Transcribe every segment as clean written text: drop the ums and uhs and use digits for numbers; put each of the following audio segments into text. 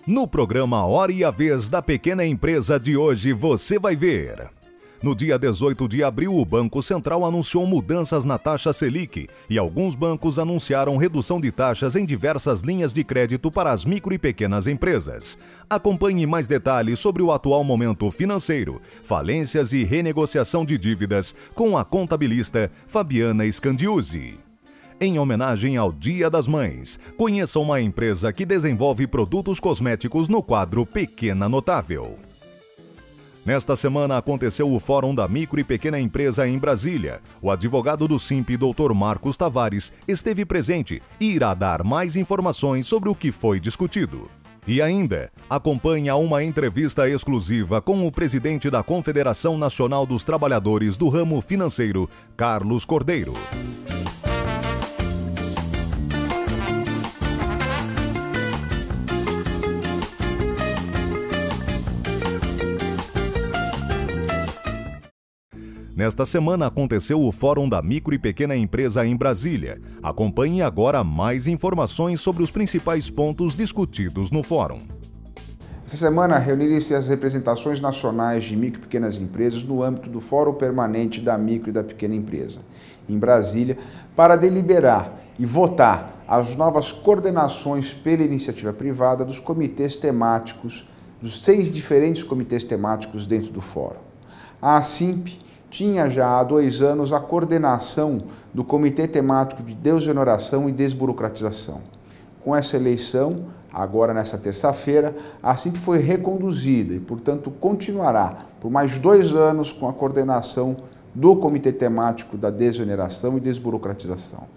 No programa Hora e a Vez da Pequena Empresa de hoje, você vai ver. No dia 18 de abril, o Banco Central anunciou mudanças na taxa Selic e alguns bancos anunciaram redução de taxas em diversas linhas de crédito para as micro e pequenas empresas. Acompanhe mais detalhes sobre o atual momento financeiro, falências e renegociação de dívidas com a contabilista Fabiana Scandiuzzi. Em homenagem ao Dia das Mães, conheça uma empresa que desenvolve produtos cosméticos no quadro Pequena Notável. Nesta semana aconteceu o Fórum da Micro e Pequena Empresa em Brasília. O advogado do SIMP, Dr. Marcos Tavares, esteve presente e irá dar mais informações sobre o que foi discutido. E ainda, acompanhe uma entrevista exclusiva com o presidente da Confederação Nacional dos Trabalhadores do Ramo Financeiro, Carlos Cordeiro. Nesta semana aconteceu o Fórum da Micro e Pequena Empresa em Brasília. Acompanhe agora mais informações sobre os principais pontos discutidos no fórum. Essa semana reuniram-se as representações nacionais de micro e pequenas empresas no âmbito do Fórum Permanente da Micro e da Pequena Empresa, em Brasília, para deliberar e votar as novas coordenações pela iniciativa privada dos comitês temáticos, dos 6 diferentes comitês temáticos dentro do fórum. A SIMP tinha já há 2 anos a coordenação do Comitê Temático de Desoneração e Desburocratização. Com essa eleição, agora nessa terça-feira, a SIMP foi reconduzida e, portanto, continuará por mais 2 anos com a coordenação do Comitê Temático da Desoneração e Desburocratização.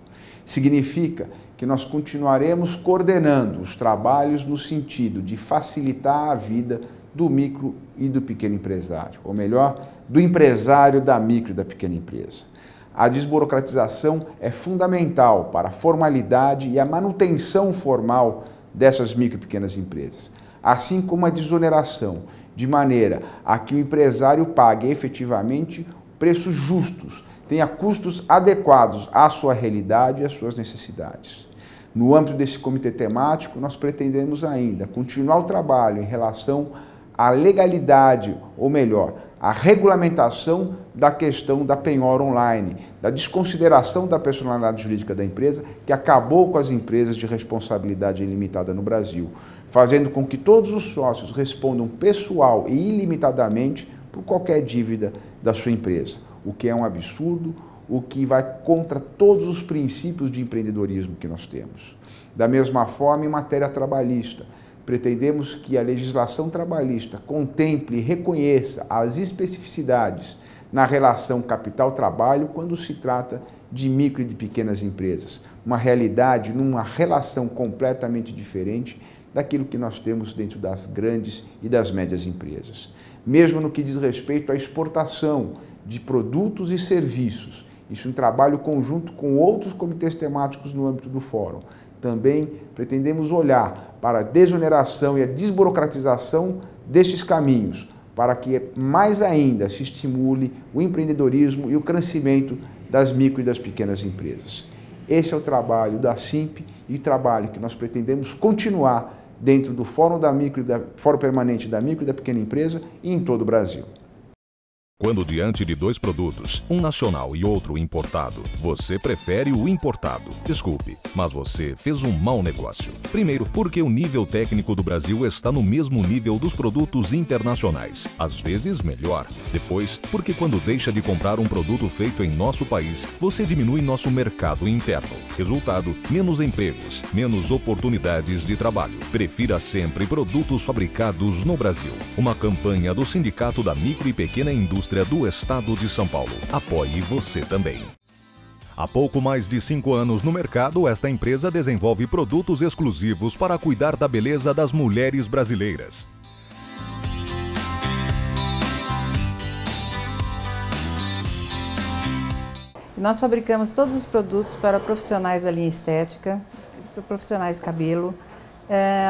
Significa que nós continuaremos coordenando os trabalhos no sentido de facilitar a vida do micro e do pequeno empresário, ou melhor, do empresário da micro e da pequena empresa. A desburocratização é fundamental para a formalidade e a manutenção formal dessas micro e pequenas empresas, assim como a desoneração, de maneira a que o empresário pague efetivamente preços justos, tenha custos adequados à sua realidade e às suas necessidades. No âmbito desse comitê temático, nós pretendemos ainda continuar o trabalho em relação à legalidade, ou melhor, a regulamentação da questão da penhora online, da desconsideração da personalidade jurídica da empresa, que acabou com as empresas de responsabilidade ilimitada no Brasil, fazendo com que todos os sócios respondam pessoal e ilimitadamente por qualquer dívida da sua empresa, o que é um absurdo, o que vai contra todos os princípios de empreendedorismo que nós temos. Da mesma forma, em matéria trabalhista, pretendemos que a legislação trabalhista contemple e reconheça as especificidades na relação capital-trabalho quando se trata de micro e de pequenas empresas. Uma realidade, numa relação completamente diferente daquilo que nós temos dentro das grandes e das médias empresas. Mesmo no que diz respeito à exportação de produtos e serviços, isso em trabalho conjunto com outros comitês temáticos no âmbito do fórum. Também pretendemos olhar para a desoneração e a desburocratização destes caminhos, para que mais ainda se estimule o empreendedorismo e o crescimento das micro e das pequenas empresas. Esse é o trabalho da SIMP e trabalho que nós pretendemos continuar dentro do Fórum Fórum Permanente da Micro e da Pequena Empresa e em todo o Brasil. Quando diante de 2 produtos, um nacional e outro importado, você prefere o importado. Desculpe, mas você fez um mau negócio. Primeiro, porque o nível técnico do Brasil está no mesmo nível dos produtos internacionais, às vezes melhor. Depois, porque quando deixa de comprar um produto feito em nosso país, você diminui nosso mercado interno. Resultado, menos empregos, menos oportunidades de trabalho. Prefira sempre produtos fabricados no Brasil. Uma campanha do Sindicato da Micro e Pequena Indústria do Estado de São Paulo. Apoie você também. Há pouco mais de 5 anos no mercado, esta empresa desenvolve produtos exclusivos para cuidar da beleza das mulheres brasileiras. Nós fabricamos todos os produtos para profissionais da linha estética, para profissionais de cabelo,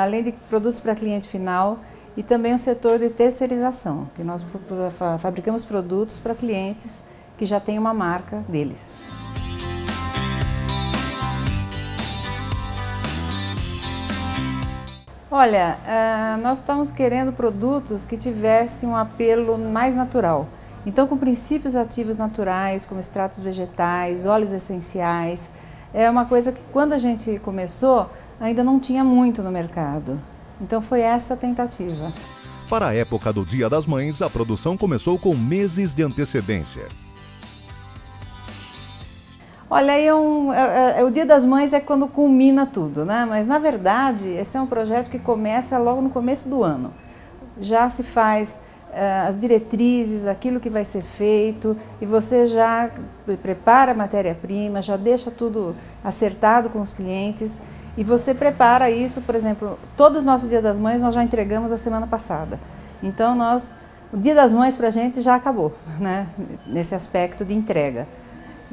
além de produtos para cliente final, e também o setor de terceirização, que nós fabricamos produtos para clientes que já têm uma marca deles. Olha, nós estamos querendo produtos que tivessem um apelo mais natural. Então, com princípios ativos naturais, como extratos vegetais, óleos essenciais, é uma coisa que quando a gente começou ainda não tinha muito no mercado. Então foi essa a tentativa. Para a época do Dia das Mães, a produção começou com meses de antecedência. Olha, o Dia das Mães é quando culmina tudo, né? Mas na verdade esse é um projeto que começa logo no começo do ano. Já se faz as diretrizes, aquilo que vai ser feito, e você já prepara a matéria-prima, já deixa tudo acertado com os clientes, e você prepara isso, por exemplo, todos os nossos Dia das Mães nós já entregamos a semana passada. Então o Dia das Mães para a gente já acabou, né? Nesse aspecto de entrega.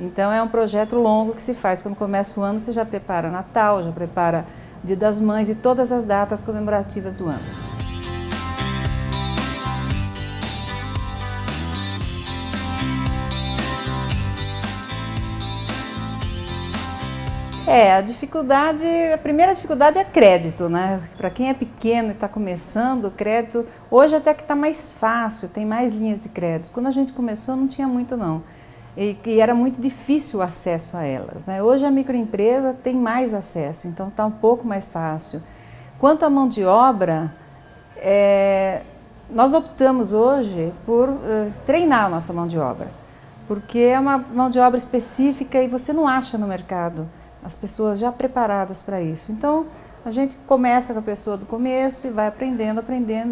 Então é um projeto longo que se faz. Quando começa o ano, você já prepara Natal, já prepara o Dia das Mães e todas as datas comemorativas do ano. A primeira dificuldade é crédito, né? Para quem é pequeno e está começando, o crédito, hoje até que está mais fácil, tem mais linhas de crédito. Quando a gente começou não tinha muito não. E era muito difícil o acesso a elas, né? Hoje a microempresa tem mais acesso, então está um pouco mais fácil. Quanto à mão de obra, nós optamos hoje por treinar a nossa mão de obra, porque é uma mão de obra específica e você não acha no mercado as pessoas já preparadas para isso. Então a gente começa com a pessoa do começo e vai aprendendo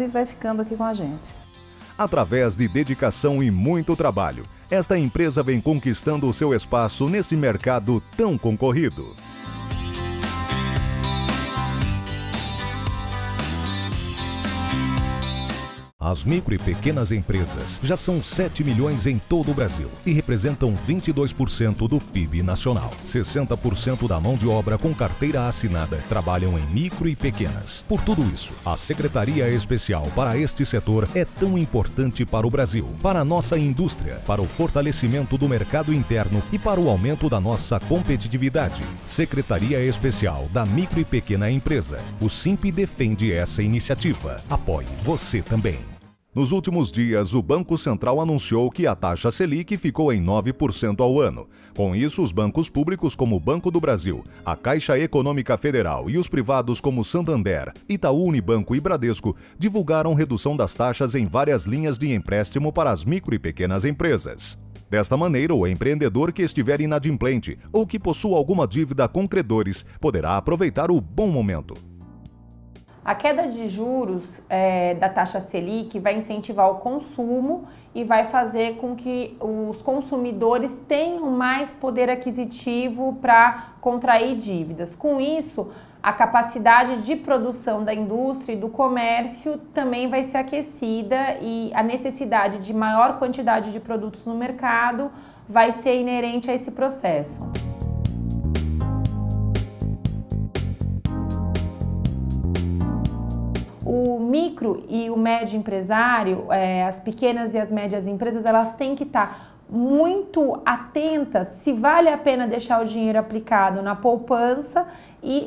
e vai ficando aqui com a gente. Através de dedicação e muito trabalho, esta empresa vem conquistando o seu espaço nesse mercado tão concorrido. As micro e pequenas empresas já são 7 milhões em todo o Brasil e representam 22% do PIB nacional. 60% da mão de obra com carteira assinada trabalham em micro e pequenas. Por tudo isso, a Secretaria Especial para este setor é tão importante para o Brasil, para a nossa indústria, para o fortalecimento do mercado interno e para o aumento da nossa competitividade. Secretaria Especial da Micro e Pequena Empresa. O SIMP defende essa iniciativa. Apoie você também. Nos últimos dias, o Banco Central anunciou que a taxa Selic ficou em 9% ao ano. Com isso, os bancos públicos como o Banco do Brasil, a Caixa Econômica Federal e os privados como Santander, Itaú Unibanco e Bradesco divulgaram redução das taxas em várias linhas de empréstimo para as micro e pequenas empresas. Desta maneira, o empreendedor que estiver inadimplente ou que possua alguma dívida com credores poderá aproveitar o bom momento. A queda de juros da taxa Selic vai incentivar o consumo e vai fazer com que os consumidores tenham mais poder aquisitivo para contrair dívidas. Com isso, a capacidade de produção da indústria e do comércio também vai ser aquecida e a necessidade de maior quantidade de produtos no mercado vai ser inerente a esse processo. O micro e o médio empresário, as pequenas e as médias empresas, elas têm que estar muito atentas se vale a pena deixar o dinheiro aplicado na poupança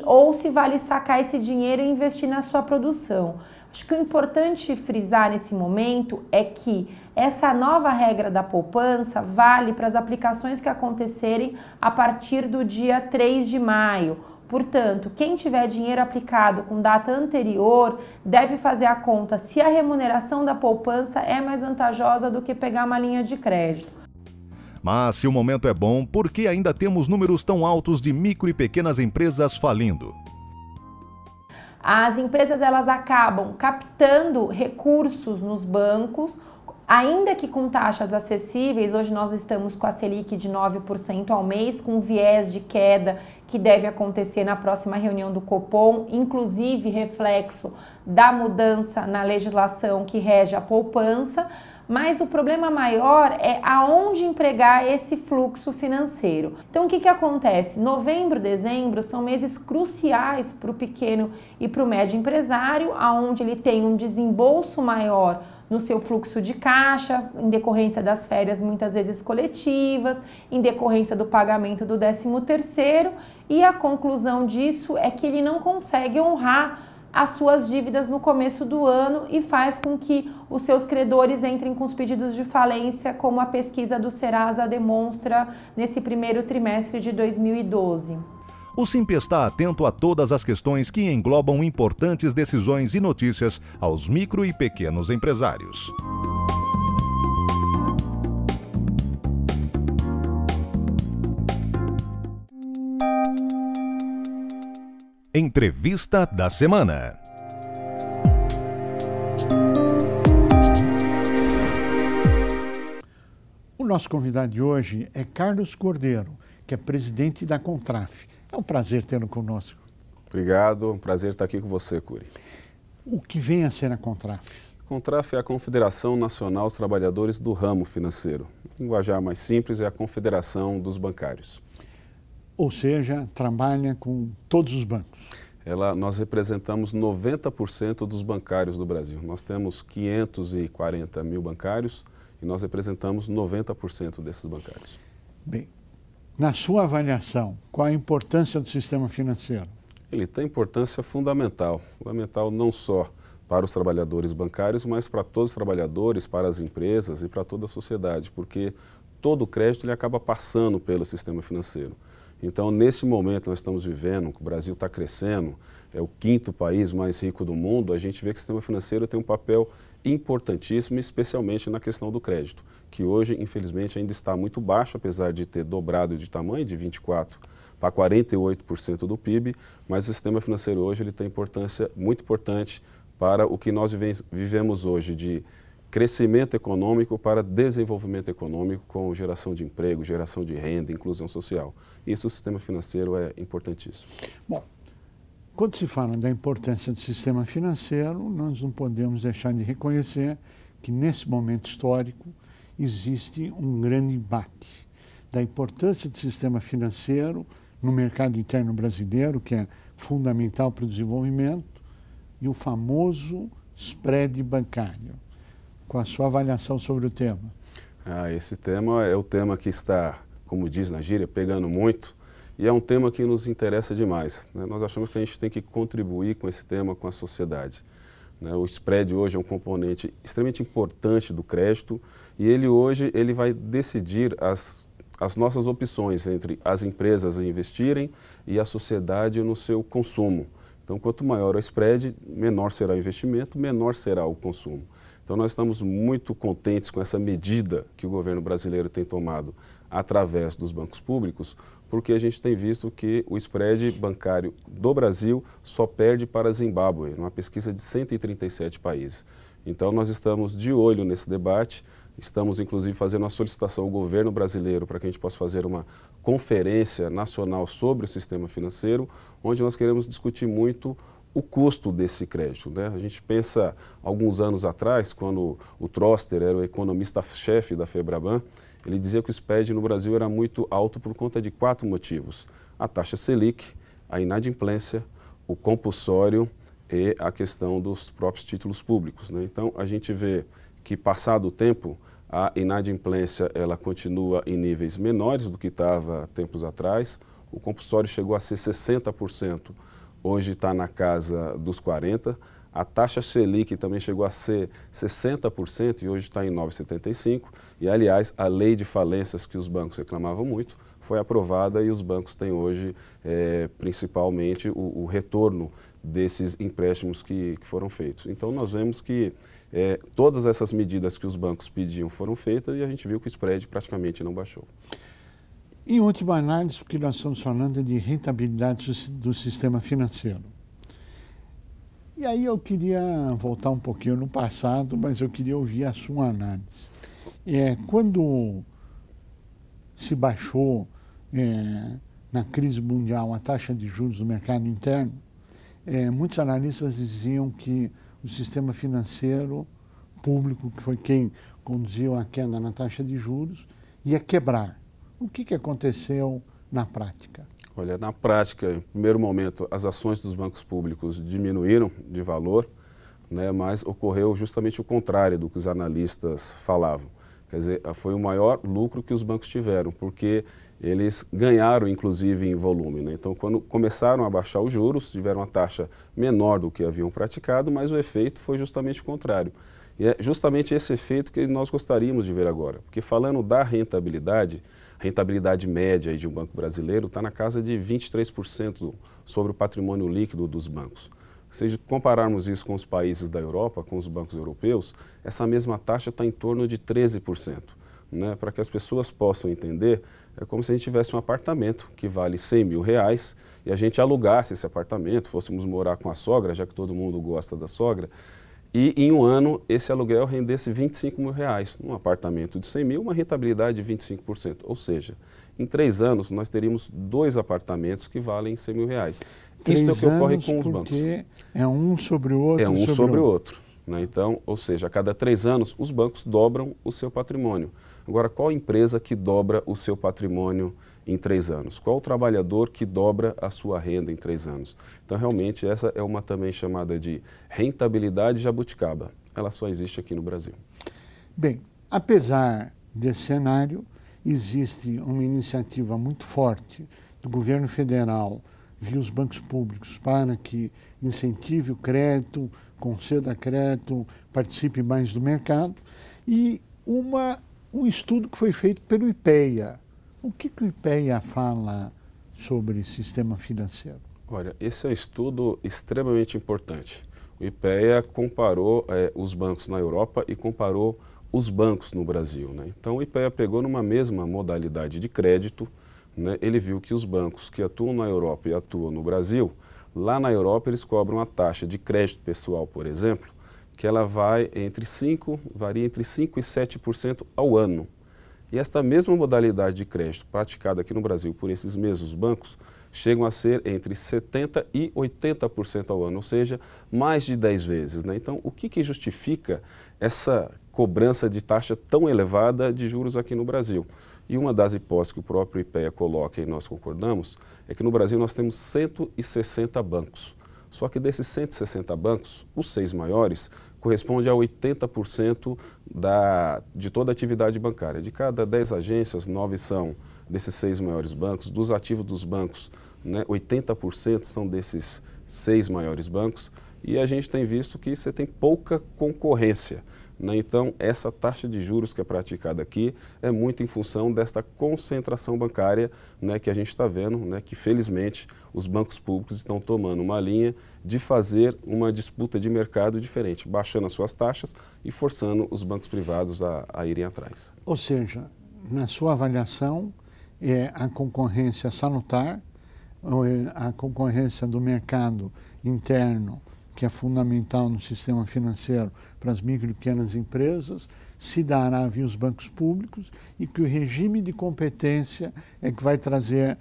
ou se vale sacar esse dinheiro e investir na sua produção. Acho que o importante frisar nesse momento é que essa nova regra da poupança vale para as aplicações que acontecerem a partir do dia 3 de maio. Portanto, quem tiver dinheiro aplicado com data anterior deve fazer a conta se a remuneração da poupança é mais vantajosa do que pegar uma linha de crédito. Mas se o momento é bom, por que ainda temos números tão altos de micro e pequenas empresas falindo? As empresas elas acabam captando recursos nos bancos, ainda que com taxas acessíveis. Hoje nós estamos com a Selic de 9% ao mês, com viés de queda que deve acontecer na próxima reunião do Copom, inclusive reflexo da mudança na legislação que rege a poupança. Mas o problema maior é aonde empregar esse fluxo financeiro. Então o que acontece? Novembro, dezembro são meses cruciais para o pequeno e para o médio empresário, aonde ele tem um desembolso maior no seu fluxo de caixa, em decorrência das férias muitas vezes coletivas, em decorrência do pagamento do 13º, e a conclusão disso é que ele não consegue honrar as suas dívidas no começo do ano e faz com que os seus credores entrem com os pedidos de falência, como a pesquisa do Serasa demonstra nesse primeiro trimestre de 2012. O Simpe está atento a todas as questões que englobam importantes decisões e notícias aos micro e pequenos empresários. Entrevista da semana. O nosso convidado de hoje é Carlos Cordeiro, que é presidente da Contraf. É um prazer tê-lo conosco. Obrigado, é um prazer estar aqui com você, Curi. O que vem a ser a Contraf? A Contraf é a Confederação Nacional dos Trabalhadores do Ramo Financeiro. O linguajar mais simples é a Confederação dos Bancários. Ou seja, trabalha com todos os bancos. Nós representamos 90% dos bancários do Brasil. Nós temos 540 mil bancários e nós representamos 90% desses bancários. Bem, na sua avaliação, qual a importância do sistema financeiro? Ele tem importância fundamental não só para os trabalhadores bancários, mas para todos os trabalhadores, para as empresas e para toda a sociedade, porque todo o crédito ele acaba passando pelo sistema financeiro. Então, nesse momento que nós estamos vivendo, que o Brasil está crescendo, é o 5º país mais rico do mundo, a gente vê que o sistema financeiro tem um papel importantíssimo, especialmente na questão do crédito, que hoje, infelizmente, ainda está muito baixo, apesar de ter dobrado de tamanho, de 24% para 48% do PIB, mas o sistema financeiro hoje ele tem importância muito importante para o que nós vivemos hoje de crescimento econômico para desenvolvimento econômico com geração de emprego, geração de renda, inclusão social. Isso o sistema financeiro é importantíssimo. Bom, quando se fala da importância do sistema financeiro, nós não podemos deixar de reconhecer que nesse momento histórico existe um grande embate da importância do sistema financeiro no mercado interno brasileiro, que é fundamental para o desenvolvimento, e o famoso spread bancário. Com a sua avaliação sobre o tema. Esse tema é o tema que está, como diz na gíria, pegando muito e é um tema que nos interessa demais, né? Nós achamos que a gente tem que contribuir com esse tema com a sociedade, né? O spread hoje é um componente extremamente importante do crédito e ele vai decidir as nossas opções entre as empresas investirem e a sociedade no seu consumo. Então, quanto maior o spread, menor será o investimento, menor será o consumo. Então, nós estamos muito contentes com essa medida que o governo brasileiro tem tomado através dos bancos públicos, porque a gente tem visto que o spread bancário do Brasil só perde para Zimbábue, numa pesquisa de 137 países. Então, nós estamos de olho nesse debate, estamos, inclusive, fazendo uma solicitação ao governo brasileiro para que a gente possa fazer uma conferência nacional sobre o sistema financeiro, onde nós queremos discutir muito o custo desse crédito, né? A gente pensa, alguns anos atrás, quando o Troster era o economista-chefe da FEBRABAN, ele dizia que o spread no Brasil era muito alto por conta de 4 motivos. A taxa Selic, a inadimplência, o compulsório e a questão dos próprios títulos públicos, né? Então, a gente vê que, passado o tempo, a inadimplência ela continua em níveis menores do que estava tempos atrás, o compulsório chegou a ser 60%, hoje está na casa dos 40%, a taxa Selic também chegou a ser 60% e hoje está em 9,75%. E, aliás, a lei de falências que os bancos reclamavam muito foi aprovada e os bancos têm hoje, principalmente, o retorno desses empréstimos que foram feitos. Então, nós vemos que todas essas medidas que os bancos pediam foram feitas e a gente viu que o spread praticamente não baixou. Em última análise, o que nós estamos falando é de rentabilidade do sistema financeiro. E aí eu queria voltar um pouquinho no passado, mas eu queria ouvir a sua análise. Quando se baixou na crise mundial a taxa de juros do mercado interno, muitos analistas diziam que o sistema financeiro público, que foi quem conduziu a queda na taxa de juros, ia quebrar. O que aconteceu na prática? Olha, na prática, em primeiro momento, as ações dos bancos públicos diminuíram de valor, né, mas ocorreu justamente o contrário do que os analistas falavam. Quer dizer, foi o maior lucro que os bancos tiveram, porque eles ganharam, inclusive, em volume, né? Então, quando começaram a baixar os juros, tiveram uma taxa menor do que haviam praticado, mas o efeito foi justamente o contrário. E é justamente esse efeito que nós gostaríamos de ver agora. Porque falando da rentabilidade, a rentabilidade média de um banco brasileiro está na casa de 23% sobre o patrimônio líquido dos bancos. Se compararmos isso com os países da Europa, com os bancos europeus, essa mesma taxa está em torno de 13%. Né? Para que as pessoas possam entender, é como se a gente tivesse um apartamento que vale R$100.000 e a gente alugasse esse apartamento, fôssemos morar com a sogra, já que todo mundo gosta da sogra, e em um ano esse aluguel rendesse R$25.000. Num apartamento de 100 mil, uma rentabilidade de 25%. Ou seja, em 3 anos nós teríamos 2 apartamentos que valem R$100.000. Isso é o que ocorre com os bancos. Porque é um sobre o outro. É um sobre o outro. Né? Então, ou seja, a cada 3 anos os bancos dobram o seu patrimônio. Agora, qual empresa que dobra o seu patrimônio em 3 anos? Qual o trabalhador que dobra a sua renda em 3 anos? Então, realmente, essa é uma também chamada de rentabilidade jabuticaba. Ela só existe aqui no Brasil. Bem, apesar desse cenário, existe uma iniciativa muito forte do governo federal via os bancos públicos para que incentive o crédito, conceda crédito, participe mais do mercado e um estudo que foi feito pelo IPEA. O que o IPEA fala sobre sistema financeiro? Olha, esse é um estudo extremamente importante. O IPEA comparou os bancos na Europa e comparou os bancos no Brasil. Né? Então, o IPEA pegou numa mesma modalidade de crédito, né? Ele viu que os bancos que atuam na Europa e atuam no Brasil, lá na Europa eles cobram a taxa de crédito pessoal, por exemplo, que ela varia entre 5% e 7% ao ano. E esta mesma modalidade de crédito praticada aqui no Brasil por esses mesmos bancos chegam a ser entre 70% e 80% ao ano, ou seja, mais de 10 vezes. Né? Então, o que justifica essa cobrança de taxa tão elevada de juros aqui no Brasil? E uma das hipóteses que o próprio IPEA coloca e nós concordamos é que no Brasil nós temos 160 bancos. Só que desses 160 bancos, os 6 maiores correspondem a 80% de toda a atividade bancária. De cada 10 agências, 9 são desses 6 maiores bancos. Dos ativos dos bancos, né, 80% são desses 6 maiores bancos. E a gente tem visto que você tem pouca concorrência. Né? Então, essa taxa de juros que é praticada aqui é muito em função desta concentração bancária, né, que a gente está vendo, né, que felizmente os bancos públicos estão tomando uma linha de fazer uma disputa de mercado diferente, baixando as suas taxas e forçando os bancos privados a irem atrás. Ou seja, na sua avaliação, a concorrência salutar, a concorrência do mercado interno, que é fundamental no sistema financeiro para as micro e pequenas empresas, se dará via os bancos públicos e que o regime de competência é que vai trazer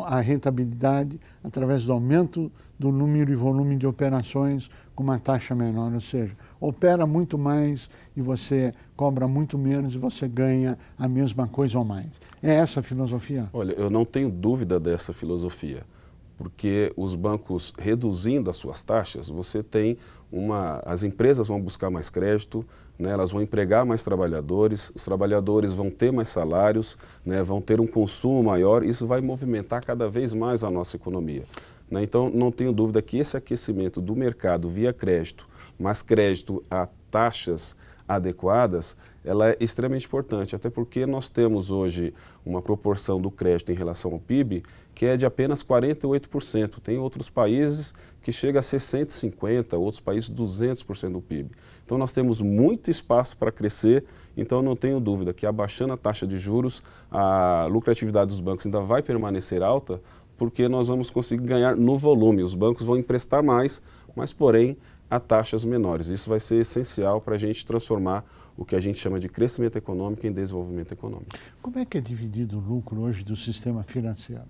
a rentabilidade através do aumento do número e volume de operações com uma taxa menor, ou seja, opera muito mais e você cobra muito menos e você ganha a mesma coisa ou mais. É essa a filosofia? Olha, eu não tenho dúvida dessa filosofia. Porque os bancos reduzindo as suas taxas, você tem as empresas vão buscar mais crédito, né, elas vão empregar mais trabalhadores, os trabalhadores vão ter mais salários, né, vão ter um consumo maior, isso vai movimentar cada vez mais a nossa economia. Né? Então, não tenho dúvida que esse aquecimento do mercado via crédito, mas crédito a taxas adequadas, ela é extremamente importante, até porque nós temos hoje uma proporção do crédito em relação ao PIB que é de apenas 48%. Tem outros países que chega a ser 150%, outros países 200% do PIB. Então nós temos muito espaço para crescer, então não tenho dúvida que abaixando a taxa de juros, a lucratividade dos bancos ainda vai permanecer alta, porque nós vamos conseguir ganhar no volume. Os bancos vão emprestar mais, mas porém a taxas menores. Isso vai ser essencial para a gente transformar o que a gente chama de crescimento econômico em desenvolvimento econômico. Como é que é dividido o lucro hoje do sistema financeiro?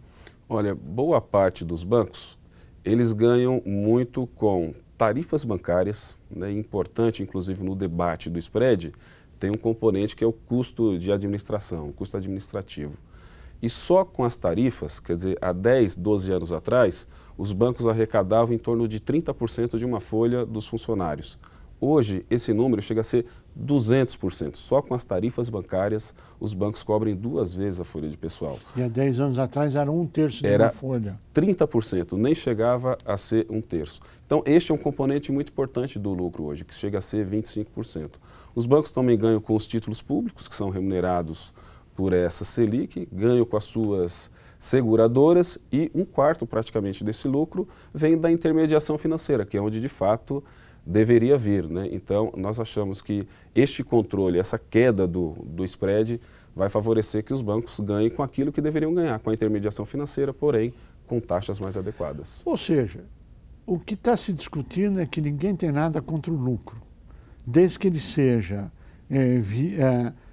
Olha, boa parte dos bancos, eles ganham muito com tarifas bancárias, né, importante inclusive no debate do spread, tem um componente que é o custo de administração, o custo administrativo. E só com as tarifas, quer dizer, há 10, 12 anos atrás, os bancos arrecadavam em torno de 30% de uma folha dos funcionários. Hoje, esse número chega a ser 200%. Só com as tarifas bancárias, os bancos cobrem 2 vezes a folha de pessoal. E há 10 anos atrás era 1/3 de uma folha. 30%, nem chegava a ser 1/3. Então, este é um componente muito importante do lucro hoje, que chega a ser 25%. Os bancos também ganham com os títulos públicos, que são remunerados por essa Selic, ganham com as suas seguradoras e 1/4 praticamente desse lucro vem da intermediação financeira, que é onde de fato deveria vir, né? Então, nós achamos que este controle, essa queda do spread, vai favorecer que os bancos ganhem com aquilo que deveriam ganhar, com a intermediação financeira, porém, com taxas mais adequadas. Ou seja, o que está se discutindo é que ninguém tem nada contra o lucro, desde que ele seja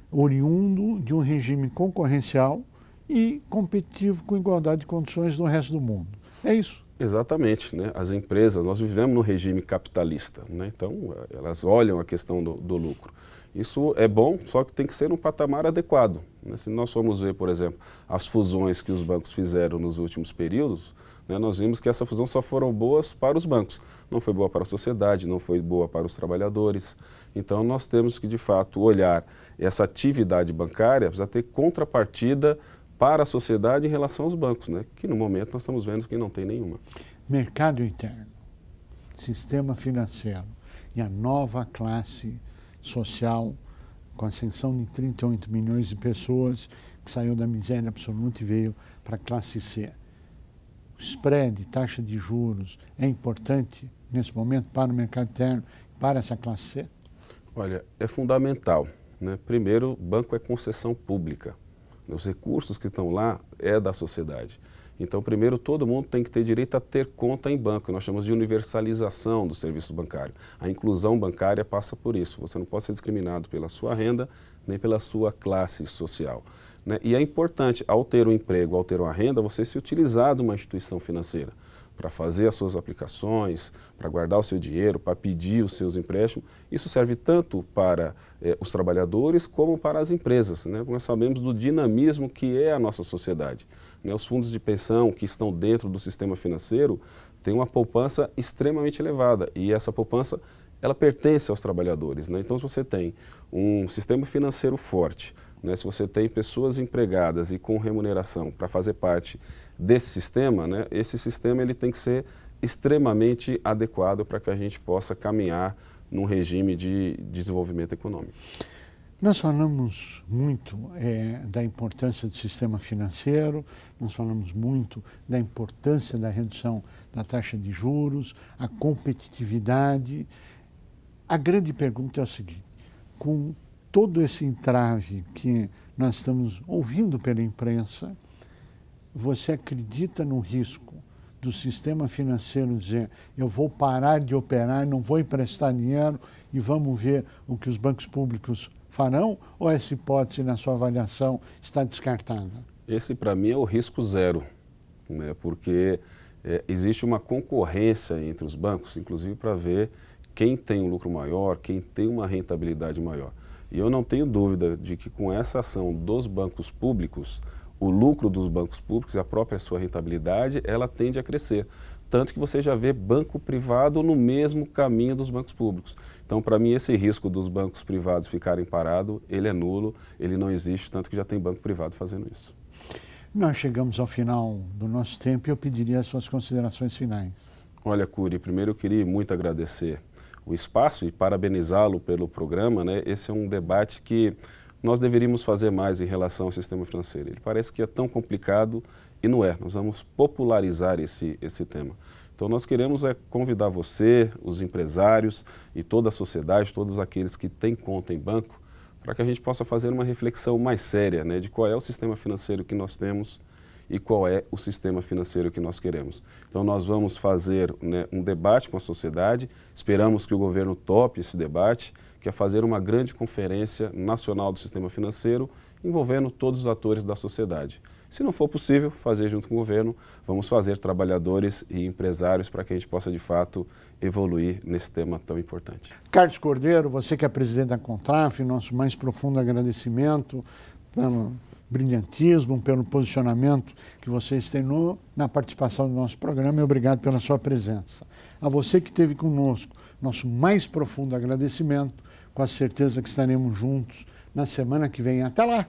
oriundo de um regime concorrencial e competitivo com igualdade de condições do resto do mundo. É isso. Exatamente, né? As empresas, nós vivemos no regime capitalista, né? Então elas olham a questão do lucro. Isso é bom, só que tem que ser um patamar adequado, né? Se nós formos ver, por exemplo, as fusões que os bancos fizeram nos últimos períodos, né, nós vimos que essa fusão só foram boas para os bancos, não foi boa para a sociedade, não foi boa para os trabalhadores. Então nós temos que de fato olhar essa atividade bancária, precisa ter contrapartida para a sociedade em relação aos bancos, né? Que no momento nós estamos vendo que não tem nenhuma. Mercado interno, sistema financeiro e a nova classe social, com a ascensão de 38 milhões de pessoas que saiu da miséria absoluta e veio para a classe C. O spread, taxa de juros, é importante nesse momento para o mercado interno, para essa classe C? Olha, é fundamental, né? Primeiro, banco é concessão pública. Os recursos que estão lá é da sociedade. Então, primeiro, todo mundo tem que ter direito a ter conta em banco. Nós chamamos de universalização do serviço bancário. A inclusão bancária passa por isso. Você não pode ser discriminado pela sua renda, nem pela sua classe social, né? E é importante, ao ter um emprego, ao ter uma renda, você se utilizar de uma instituição financeira para fazer as suas aplicações, para guardar o seu dinheiro, para pedir os seus empréstimos. Isso serve tanto para os trabalhadores como para as empresas, né? Nós sabemos do dinamismo que é a nossa sociedade, né? Os fundos de pensão que estão dentro do sistema financeiro têm uma poupança extremamente elevada e essa poupança ela pertence aos trabalhadores, né? Então, se você tem um sistema financeiro forte, né, se você tem pessoas empregadas e com remuneração para fazer parte desse sistema, né, esse sistema ele tem que ser extremamente adequado para que a gente possa caminhar num regime de desenvolvimento econômico. Nós falamos muito da importância do sistema financeiro, nós falamos muito da importância da redução da taxa de juros, a competitividade. A grande pergunta é o seguinte: com todo esse entrave que nós estamos ouvindo pela imprensa, você acredita no risco do sistema financeiro dizer eu vou parar de operar, não vou emprestar dinheiro e vamos ver o que os bancos públicos farão? Ou essa hipótese, na sua avaliação, está descartada? Esse, para mim, é o risco zero, né? Porque existe uma concorrência entre os bancos, inclusive para ver quem tem um lucro maior, quem tem uma rentabilidade maior. E eu não tenho dúvida de que com essa ação dos bancos públicos, o lucro dos bancos públicos e a própria sua rentabilidade, ela tende a crescer. Tanto que você já vê banco privado no mesmo caminho dos bancos públicos. Então, para mim, esse risco dos bancos privados ficarem parados, ele é nulo, ele não existe, tanto que já tem banco privado fazendo isso. Nós chegamos ao final do nosso tempo e eu pediria as suas considerações finais. Olha, Cury, primeiro eu queria muito agradecer o espaço e parabenizá-lo pelo programa, né? Esse é um debate que nós deveríamos fazer mais em relação ao sistema financeiro. Ele parece que é tão complicado e não é. Nós vamos popularizar esse tema. Então nós queremos convidar você, os empresários e toda a sociedade, todos aqueles que têm conta em banco, para que a gente possa fazer uma reflexão mais séria, né, de qual é o sistema financeiro que nós temos e qual é o sistema financeiro que nós queremos. Então nós vamos fazer, né, um debate com a sociedade, esperamos que o governo tope esse debate, que é fazer uma grande conferência nacional do sistema financeiro, envolvendo todos os atores da sociedade. Se não for possível fazer junto com o governo, vamos fazer trabalhadores e empresários para que a gente possa de fato evoluir nesse tema tão importante. Carlos Cordeiro, você que é presidente da Contraf, nosso mais profundo agradecimento brilhantismo, pelo posicionamento que vocês têm na participação do nosso programa e obrigado pela sua presença. A você que esteve conosco, nosso mais profundo agradecimento, com a certeza que estaremos juntos na semana que vem. Até lá!